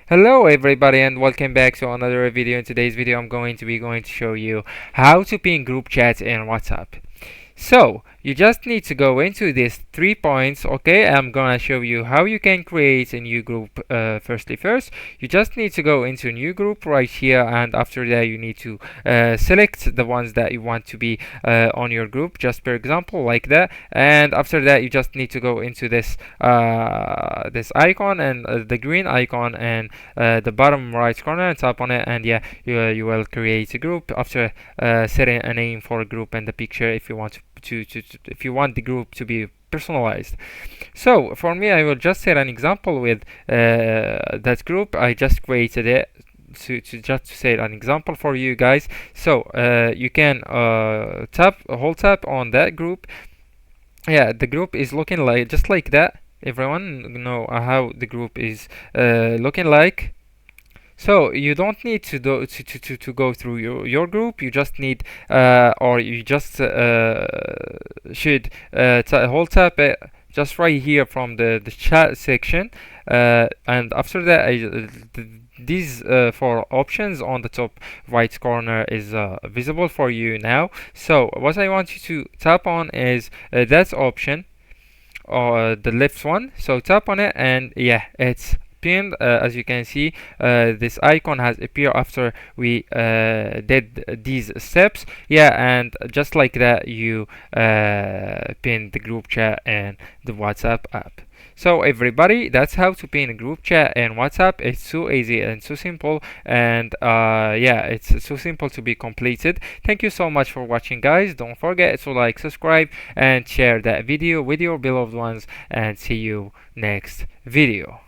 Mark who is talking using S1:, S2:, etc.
S1: Hello everybody and welcome back to another video. In today's video I'm going to show you how to pin group chats in WhatsApp. So you just need to go into these 3 points. Okay, I'm gonna show you how you can create a new group. First, you just need to go into a new group right here, and after that you need to select the ones that you want to be on your group, just for example like that. And after that you just need to go into this icon and the green icon and the bottom right corner, and tap on it, and yeah, you will create a group after setting a name for a group and the picture if you want if you want the group to be personalized. So for me, I will just set an example with that group. I just created it to just to say an example for you guys. So you can hold tap on that group. Yeah, the group is looking like just like that. Everyone know how the group is looking like. So you don't need to go through your group. You just need or you just should hold tap it just right here from the chat section, and after that these four options on the top right corner is visible for you now. So what I want you to tap on is that option, or the left one. So tap on it, and yeah, it's pinned. As you can see, this icon has appeared after we did these steps. Yeah, and just like that you pin the group chat and the WhatsApp app. So everybody, that's how to pin a group chat and WhatsApp. It's so easy and so simple, and yeah, it's so simple to be completed. Thank you so much for watching, guys. Don't forget to like, subscribe, and share that video with your beloved ones, and see you next video.